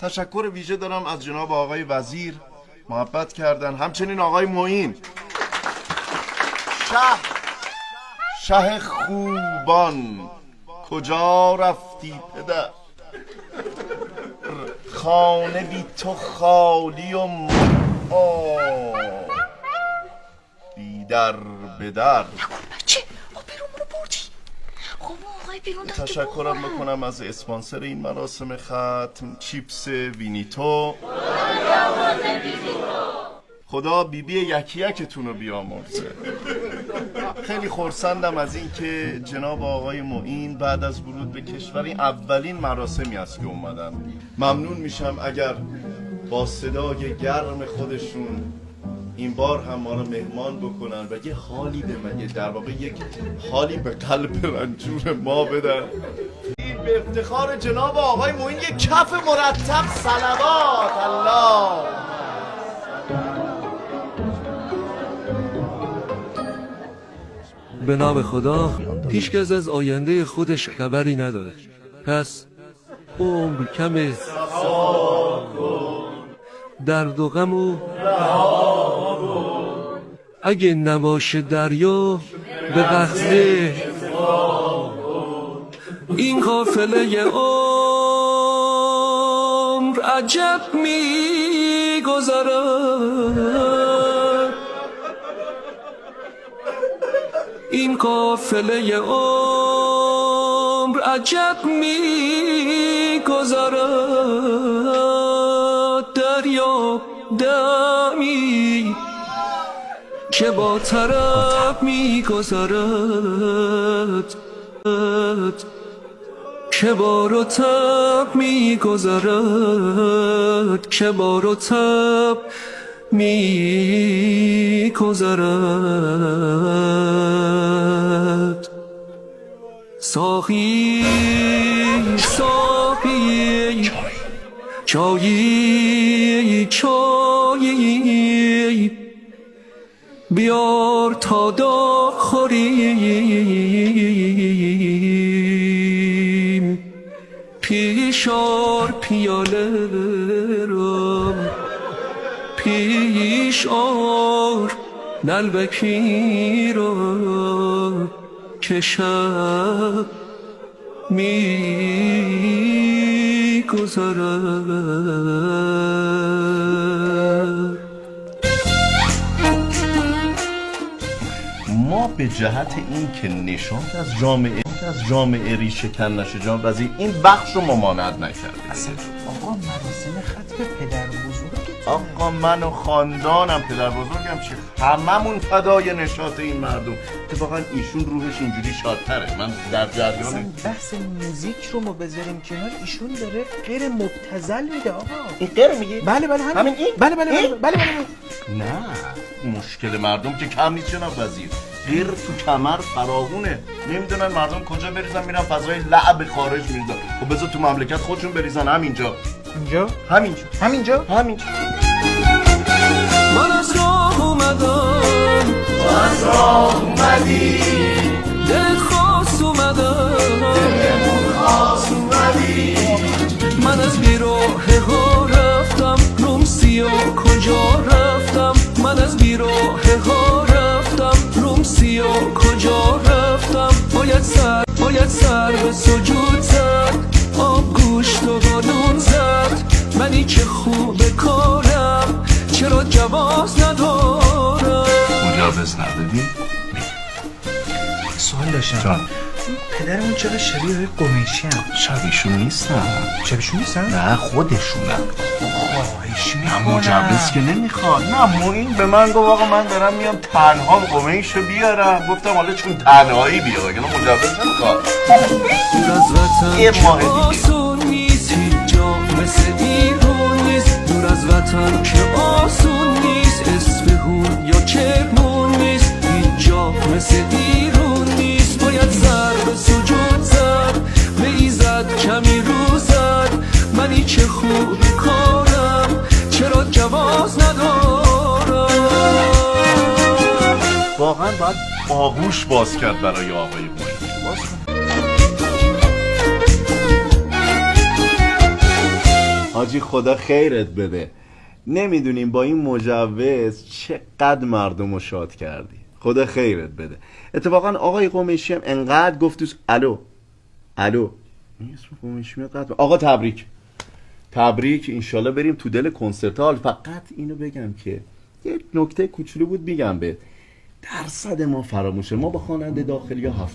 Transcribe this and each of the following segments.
تشکر ویژه دارم از جناب آقای وزیر، محبت کردن. همچنین آقای معین، شه خوبان کجا رفتی پدر، خانه بی تو خالی و بی در به در. بچه آبرومو رو بردی. خب آقای بیرون داد. تشکرم بکنم از اسپانسر این مراسم ختم، چیپس وینیتو. خدا بیبی یکی یکتون رو بیامرزه. خیلی خرسندم از این که جناب آقای معین بعد از ورود به کشور این اولین مراسمی است که اومدن. ممنون میشم اگر با صدای گرم خودشون این بار هم ما رو مهمان بکنن و یه حالی به من، در واقع یک حالی به قلب رنجور ما بدن. به افتخار جناب آقای معین یک کف مرتب صلوات الله. به نام خدا، هیچکس از آینده خودش خبری نداره، پس عمر کمه، درد و غم و اگه نباشه دریا به قهوه، این قافله عمر عجب میگذره، این قافله عمر عجب میگذره، دریا دمی که با طرب میگذرد، که بار و تب میگذرد، که بار و تب میگذرد. ساقی ساقی چایی چایی بیار تا داغ خوریم، پیشار پیاله رو، پیش آر نلبکی رو که شب می‌گذرد. ما به جهت این که نشاط از جامعه ریشه‌کن نشه جناب وزیر، این بخش رو ممانعت نکردیم. اصلا آقا مراسم ختم پدر بزرگ، آقا من و خاندانم پدر بزرگم چی هممون فدای نشاط این مردم. اتفاقا ایشون روحش اینجوری شادتره، من در جریان. بحث موزیک رو ما بذاریم کنار، ایشون داره غیر مبتذل میده آقا. این غیر میگی؟ بله همین این؟ بله بله. نه مشکل مردم که کم نیست جناب وزیر، غیر تو کمر فراغونه، نمیدونن مردم کجا بریزن، میرن فضای لعب خارج میریزن. خب بذار تو مملکت خودشون بریزن همینجا. همینجا. من از راه اومدم، تو از راه اومدی، دل خواست اومدم، دلمون خواست اومدی. من از بیراه ها رفتم، رومسی و کجا رفتم، من از بیراه ها رفتم، رومسی و کجا رفتم. باید سر به سجود زد، آب گوشت و قانون زد، منی که خوب کارم چرا جواز ندارم. مجوز ندادی؟ سوال داشتم جان. پدرمون چرا شبیه قمیشی هم؟ شبیشون نیستن. شبیهشون نیستن؟ نه خودشونن. خواهش نه میکنم. مجوز که نمیخواد. نه معین به من گفت آقا من دارم میام تنها قمیشو بیارم، گفتم حالا چون تنهایی بیا، وگرنه مجوز نمیخواد. دور از وطن یه که ماه دیگه. آسون نیست، هیچ جا مثل ایران نیست. دور از وطن که آسون نیست، اصفهون یا کرمان نیست، هیچ جا مثل ایران نیست. باید سر به سجود زد، به ایزد کمی رو زد، منی که خوب کارم چرا جواز ندارم. واقعا باید آغوش باز کرد برای آقای معین. حاجی خدا خیرت بده. نمیدونیم با این مجوز چقدر مردم رو شاد کردی. خدا خیرت بده. اتفاقا آقای قمیشی هم انقدر گفت الو این اسم قمیشی میاد قطع. آقا تبریک انشالله بریم تو دل کنسرت هال. فقط اینو بگم که یه نکته کوچولو بود میگم به درصد ما فراموشه. ما با خواننده داخلی ها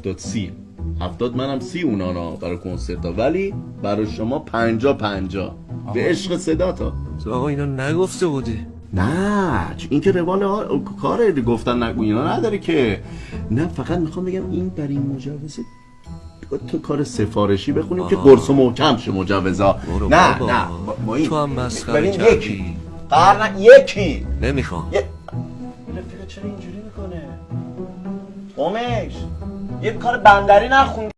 70 منم 30 اونا برای کنسرت ها، ولی برای شما 50 به عشق صدا تا. آقا اینا نگفته بودی؟ نه این که روال کار گفتن نگو اینا نداره که. نه فقط میخوام بگم این برای این مجوزه تو کار سفارشی بخونیم که قرص و محکم شه مجوزا. نه ما این تو هم مسخره کردی. یکی نمیخوام. رفیق چرا اینجوری میکنه؟ قمیش یه کار بندری نخون.